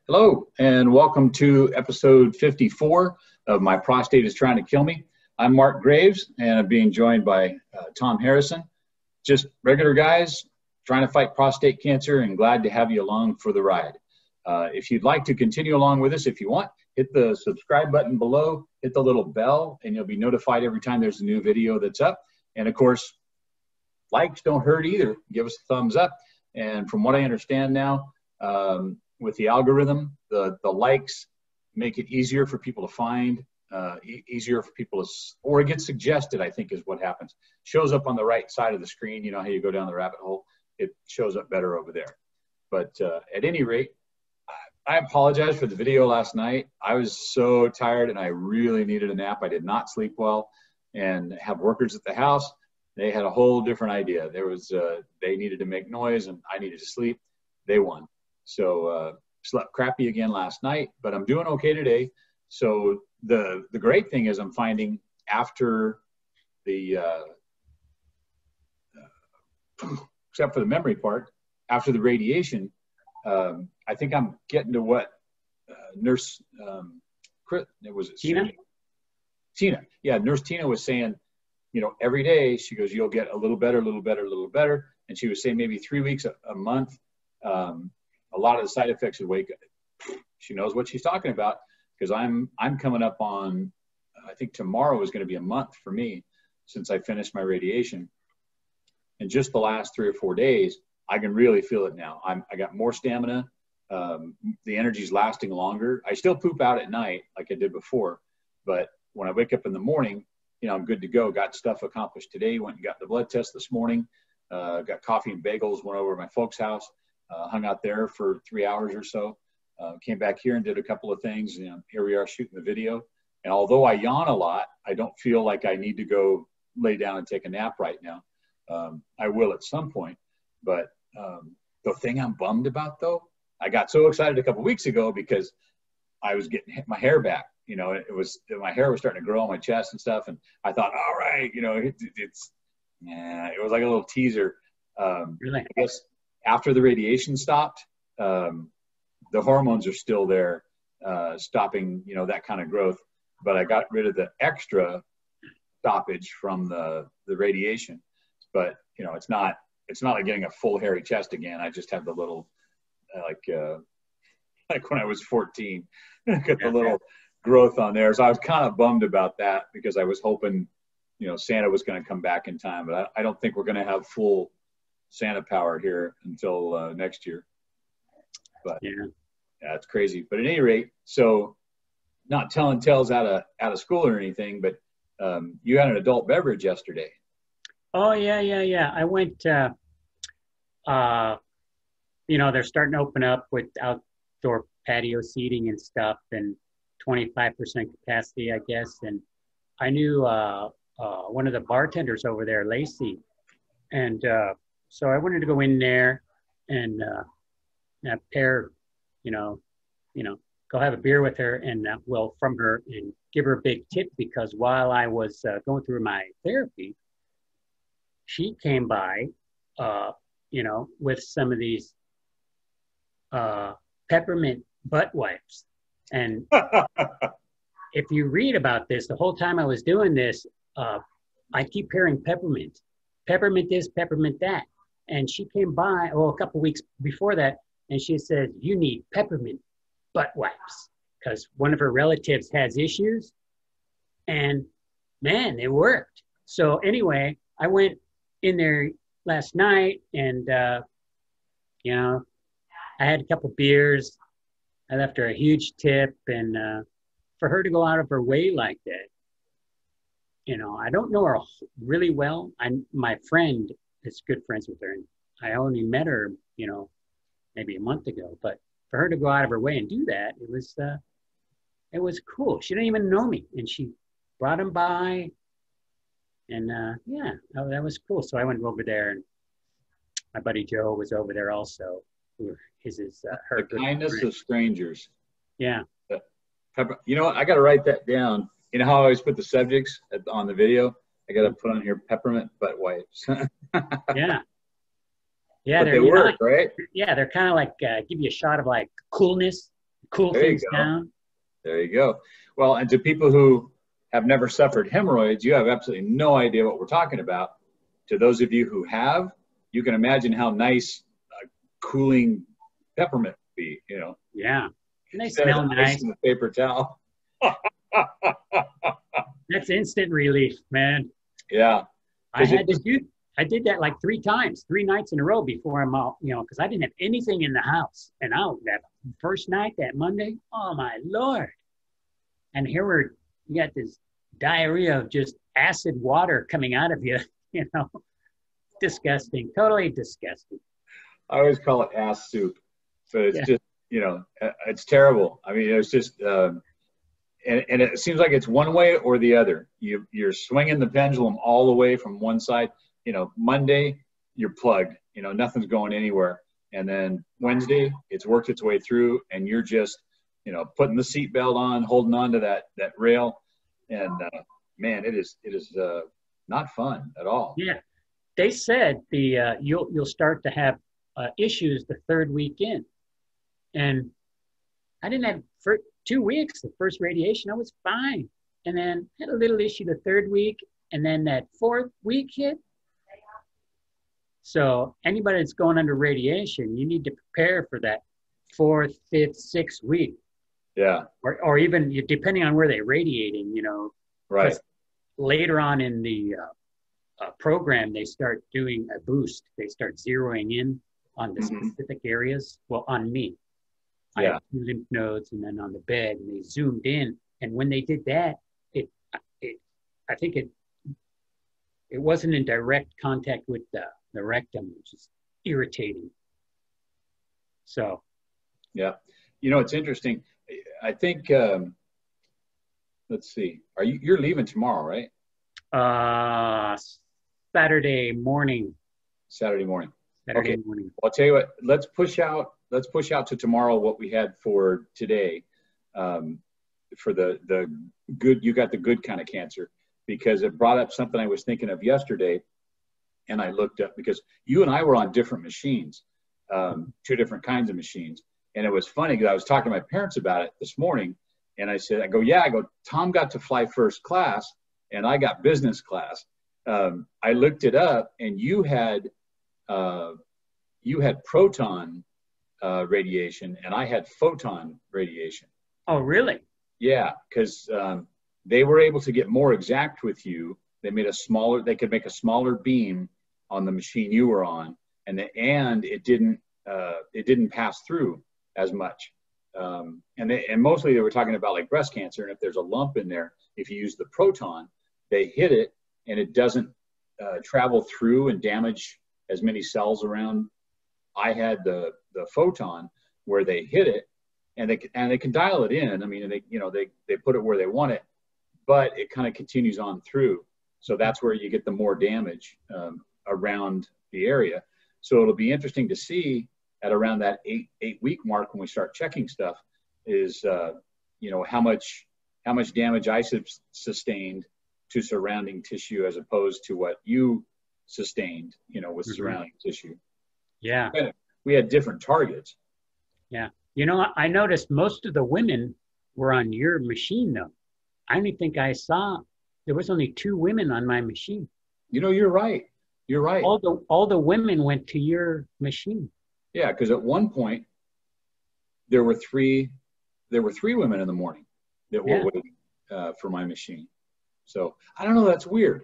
Hello, and welcome to episode 54 of My Prostate is Trying to Kill Me. I'm Mark Graves, and I'm being joined by Tom Harrison. Just regular guys trying to fight prostate cancer, and glad to have you along for the ride. If you'd like to continue along with us, if you want, hit the subscribe button below, hit the little bell, and you'll be notified every time there's a new video that's up. And of course, likes don't hurt either. Give us a thumbs up. And from what I understand now, with the algorithm, the likes make it easier for people to find, easier for people to, or it gets suggested, I think is what happens. Shows up on the right side of the screen. You know how you go down the rabbit hole? It shows up better over there. But at any rate, I apologize for the video last night. I was so tired and I really needed a nap. I did not sleep well and have workers at the house. They had a whole different idea. There was, they needed to make noise and I needed to sleep. They won. So slept crappy again last night, but I'm doing okay today. So the great thing is I'm finding after the, except for the memory part, after the radiation, I think I'm getting to what Nurse, was it Tina? Tina, yeah, Nurse Tina was saying, you know, every day she goes, you'll get a little better, a little better, a little better. And she was saying maybe 3 weeks, a month. A lot of the side effects would wake up. She knows what she's talking about because I'm coming up on, I think tomorrow is going to be a month for me since I finished my radiation. And just the last 3 or 4 days, I can really feel it now. I got more stamina. The energy's lasting longer. I still poop out at night like I did before, but when I wake up in the morning, you know, I'm good to go. Got stuff accomplished today. Went and got the blood test this morning. Got coffee and bagels. Went over to my folks' house. Hung out there for 3 hours or so. Came back here and did a couple of things. You know, here we are shooting the video. And although I yawn a lot, I don't feel like I need to go lay down and take a nap right now. I will at some point. But the thing I'm bummed about, though, I got so excited a couple weeks ago because I was getting my hair back. You know, my hair was starting to grow on my chest and stuff. And I thought, all right, you know, it was like a little teaser. Really? I guess after the radiation stopped, the hormones are still there, stopping, you know, that kind of growth. But I got rid of the extra stoppage from the radiation. But, you know, it's not like getting a full hairy chest again. I just have the little, like when I was 14, got the little growth on there. So I was kind of bummed about that because I was hoping, you know, Santa was going to come back in time. But I don't think we're going to have full Santa power here until next year. But yeah, it's crazy. But at any rate, so not telling tales out of school or anything, but you had an adult beverage yesterday. Oh, yeah. I went, you know, they're starting to open up with outdoor patio seating and stuff and 25% capacity, I guess. And I knew one of the bartenders over there, Lacey. And so I wanted to go in there and pair, you know, go have a beer with her and from her and give her a big tip because while I was going through my therapy, she came by, you know, with some of these peppermint butt wipes. And if you read about this, the whole time I was doing this, I keep hearing peppermint this, peppermint that. And she came by, a couple weeks before that, and she said, you need peppermint butt wipes because one of her relatives has issues. And man, it worked. So anyway, I went in there last night and, you know, I had a couple beers. I left her a huge tip. And for her to go out of her way like that, you know, I don't know her really well. My friend is good friends with her. And I only met her, you know, maybe a month ago. But for her to go out of her way and do that, it was cool. She didn't even know me. And she brought him by. And yeah, that was cool. So I went over there and my buddy Joe was over there also. Her The kindness friend of strangers. Yeah. You know what? I got to write that down. You know how I always put the subjects on the video? I got to put on here peppermint butt wipes. Yeah. Yeah, but they work, right? Yeah, they're kind of like give you a shot of like coolness cool There you things go. down. There you go. Well, and to people who have never suffered hemorrhoids, you have absolutely no idea what we're talking about. To those of you who have, you can imagine how nice cooling peppermint would be, you know. Yeah. And they Instead of smell nice. in the paper towel. That's instant relief, man. Yeah. I did that like 3 times, 3 nights in a row before I'm out, you know, because I didn't have anything in the house. And out that first night, that Monday, oh my Lord. And here you got this diarrhea of just acid water coming out of you, you know. Disgusting, totally disgusting. I always call it ass soup, but it's just, you know, it's terrible. I mean, it's just, and it seems like it's one way or the other. You're swinging the pendulum all the way from one side. You know, Monday, you're plugged, you know, nothing's going anywhere. And then Wednesday, it's worked its way through and you're just, you know, putting the seatbelt on, holding on to that rail. And man, it is not fun at all. Yeah. They said you'll start to have issues the 3rd week in. And I didn't have, for 2 weeks, the first radiation, I was fine. And then had a little issue the 3rd week. And then that 4th week hit. So anybody that's going under radiation, you need to prepare for that 4th, 5th, 6th week. Yeah. Or even depending on where they're radiating, you know. Right. Later on in the program, they start doing a boost. They start zeroing in on the specific areas. Well, on me. I had 2 lymph nodes and then on the bed, and they zoomed in. And when they did that, I think it wasn't in direct contact with the rectum, which is irritating. So. Yeah. You know, it's interesting. I think, let's see, you're leaving tomorrow, right? Saturday morning. Saturday morning. Saturday morning. Well, I'll tell you what, let's push out to tomorrow what we had for today, for the good, you got the good kind of cancer, because it brought up something I was thinking of yesterday. And I looked up, because you and I were on different machines, 2 different kinds of machines. And it was funny because I was talking to my parents about it this morning. And I go, Tom got to fly first class and I got business class. I looked it up and you had proton radiation and I had photon radiation. Oh, really? Yeah, because they were able to get more exact with you. They could make a smaller beam on the machine you were on, and it didn't pass through as much. And mostly they were talking about like breast cancer, and if there's a lump in there, if you use the proton, they hit it and it doesn't travel through and damage as many cells around. I had the photon where they hit it and they can dial it in. I mean, they put it where they want it, but it kind of continues on through. So that's where you get the more damage around the area. So it'll be interesting to see at around that eight week mark when we start checking stuff is, how much damage I sustained to surrounding tissue as opposed to what you sustained, with surrounding tissue. Yeah. We had different targets. Yeah. I noticed most of the women were on your machine though. I only think there was only 2 women on my machine. You're right. You're right. All the women went to your machine. Yeah, because at one point there were 3 women in the morning that were waiting for my machine. So I don't know. That's weird.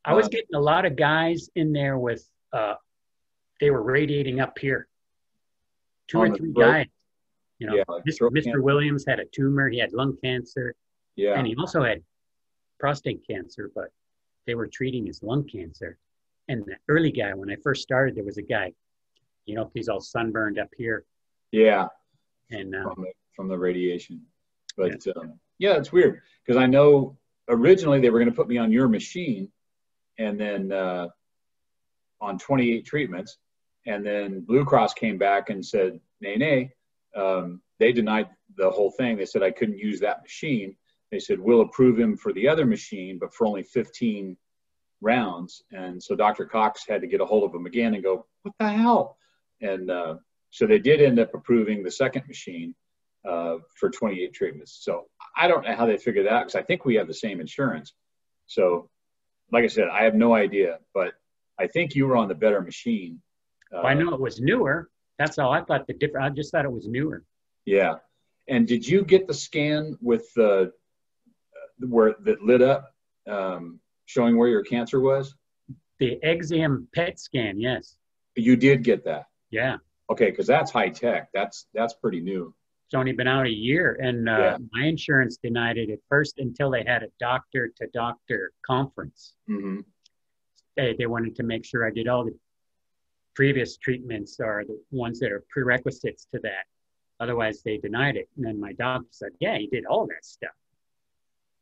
I was getting a lot of guys in there with they were radiating up here. 2 or 3 guys. Mr. Williams had a tumor. He had lung cancer. Yeah. And he also had prostate cancer, but they were treating his lung cancer. And the early guy, when I first started, there was a guy, he's all sunburned up here. Yeah. And from the radiation. But it's weird because I know originally they were going to put me on your machine and then on 28 treatments. And then Blue Cross came back and said, nay. They denied the whole thing. They said I couldn't use that machine. They said, we'll approve him for the other machine, but for only 15 rounds. And so Dr. Cox had to get a hold of him again and go, what the hell? And so they did end up approving the second machine. for 28 treatments. So I don't know how they figured that out, because I think we have the same insurance. So like I said, I have no idea, but I think you were on the better machine. Well, I know it was newer. That's all I thought. I just thought it was newer. Yeah. And did you get the scan with where that lit up, showing where your cancer was? The Exam PET scan, yes. You did get that. Yeah. Okay, because that's high tech. That's pretty new. It's only been out a year, and my insurance denied it at first until they had a doctor-to-doctor conference. Mm-hmm. They wanted to make sure I did all the previous treatments or the ones that are prerequisites to that. Otherwise, they denied it. And then my doctor said, yeah, you did all that stuff.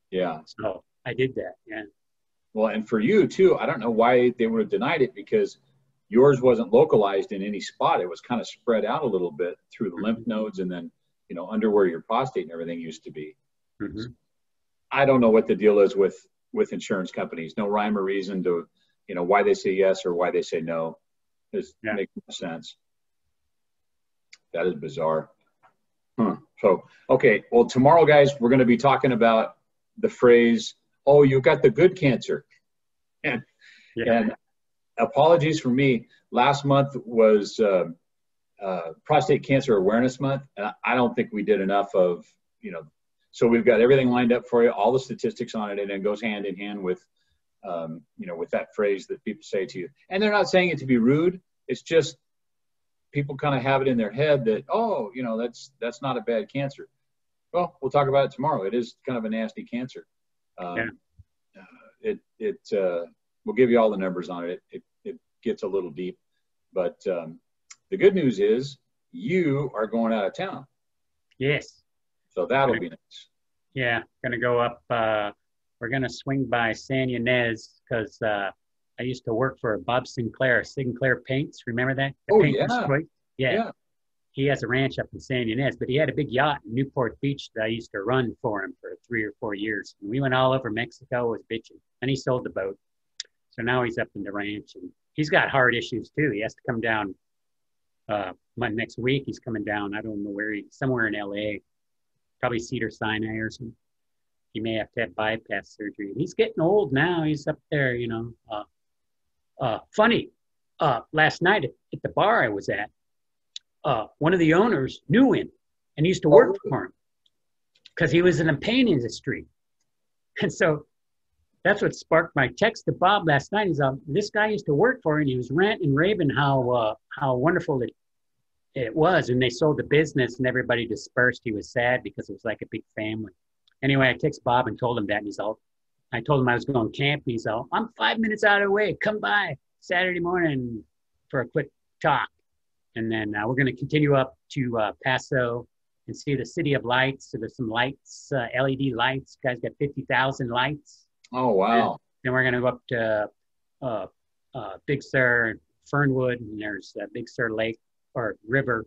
Yeah. So I did that, yeah. Well, and for you, too, I don't know why they would have denied it, because yours wasn't localized in any spot. It was kind of spread out a little bit through the lymph nodes and then, under where your prostate and everything used to be. Mm-hmm. I don't know what the deal is with insurance companies. No rhyme or reason to, why they say yes or why they say no. It makes no sense. That is bizarre. So, okay. Well, tomorrow, guys, we're going to be talking about the phrase, "Oh, you got the good cancer." And apologies for me. Last month was Prostate Cancer Awareness Month, and I don't think we did enough of, so we've got everything lined up for you, all the statistics on it, and it goes hand in hand with, with that phrase that people say to you. And they're not saying it to be rude. It's just people kind of have it in their head that, oh, that's not a bad cancer. Well, we'll talk about it tomorrow. It is kind of a nasty cancer. We'll give you all the numbers on it. It gets a little deep, but the good news is you are going out of town. Yes. So that'll be nice. Yeah, going to go up. We're going to swing by San Ynez because I used to work for Bob Sinclair Paints. Remember that? Yeah. He has a ranch up in San Ynez, but he had a big yacht in Newport Beach that I used to run for him for 3 or 4 years. And we went all over Mexico, was bitching. And he sold the boat. So now he's up in the ranch. And he's got heart issues, too. He has to come down next week. He's coming down. I don't know where somewhere in L.A., probably Cedars-Sinai or something. He may have to have bypass surgery. He's getting old now. He's up there, Funny, last night at the bar I was at, one of the owners knew him and used to work for him because he was in the paint industry. And so that's what sparked my text to Bob last night. He's this guy used to work for him, and he was ranting and raving how wonderful it was. And they sold the business and everybody dispersed. He was sad because it was like a big family. Anyway, I text Bob and told him that. And I told him I was going camp. He's all, I'm 5 minutes out of the way. Come by Saturday morning for a quick talk. And then we're going to continue up to Paso and see the City of Lights. So there's some lights, LED lights. Guys got 50,000 lights. Oh, wow. And then we're going to go up to Big Sur, Fernwood, and there's Big Sur Lake or River.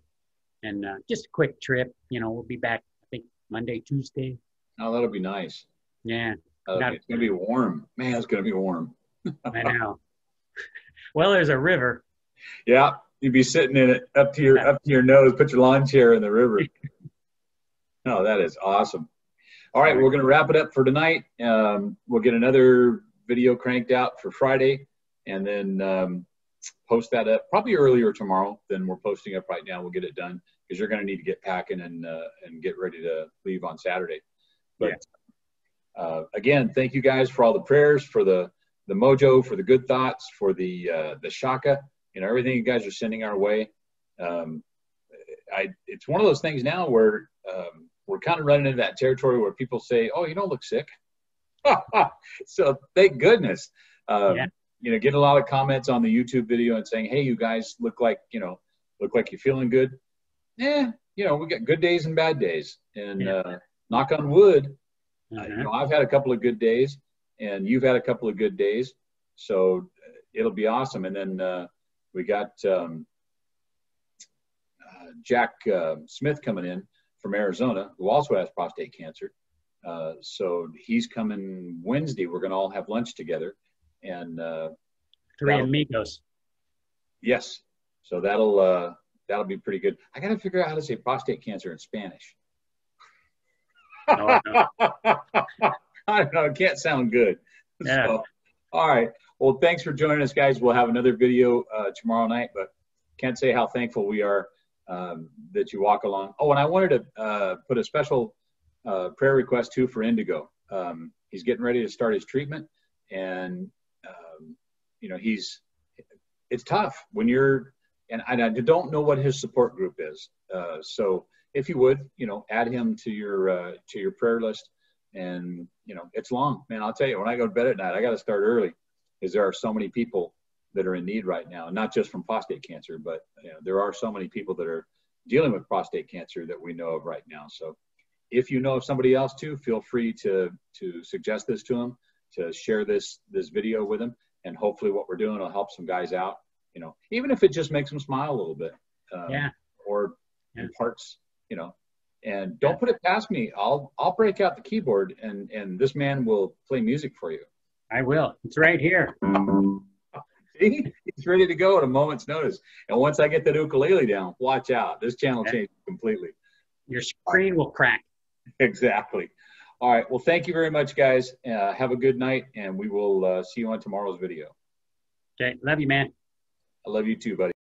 And just a quick trip. We'll be back, I think, Monday, Tuesday. Oh, that'll be nice. Yeah. It's going to be warm. Man, it's going to be warm. I know. Well, there's a river. Yeah. You'd be sitting in it up to your nose, put your lawn chair in the river. Oh, that is awesome. All right, we're going to wrap it up for tonight. We'll get another video cranked out for Friday and then post that up probably earlier tomorrow than we're posting up right now. We'll get it done because you're going to need to get packing and get ready to leave on Saturday. But again, thank you guys for all the prayers, for the mojo, for the good thoughts, for the shaka. Everything you guys are sending our way. It's one of those things now where we're kind of running into that territory where people say, "Oh, you don't look sick." So thank goodness. Get a lot of comments on the YouTube video and saying, "Hey, you guys look like you're feeling good." We got good days and bad days, and knock on wood. I've had a couple of good days, and you've had a couple of good days, so it'll be awesome. And then we got Jack Smith coming in from Arizona, who also has prostate cancer. So he's coming Wednesday. We're going to all have lunch together. And three amigos. Yes. So that'll be pretty good. I got to figure out how to say prostate cancer in Spanish. No, no. I don't know. It can't sound good. Yeah. So, all right. Well, thanks for joining us, guys. We'll have another video tomorrow night, but can't say how thankful we are that you walk along. Oh, and I wanted to put a special prayer request too for Indigo. He's getting ready to start his treatment, and you know, it's tough when you're, and I don't know what his support group is. So if you would, you know, add him to your prayer list. And you know, it's long, man. I'll tell you, when I go to bed at night, I got to start early, because there are so many people that are in need right now, not just from prostate cancer, but you know, there are so many people that are dealing with prostate cancer that we know of right now. So if you know of somebody else too, feel free to suggest this to them, to share this video with them, and hopefully what we're doing will help some guys out. You know, even if it just makes them smile a little bit, or imparts, you know. And don't put it past me. I'll break out the keyboard, and this man will play music for you. I will. It's right here. See? He's ready to go at a moment's notice. And once I get that ukulele down, watch out. This channel changes completely. Your screen will crack. Exactly. All right. Well, thank you very much, guys. Have a good night, and we will see you on tomorrow's video. Okay. Love you, man. I love you too, buddy.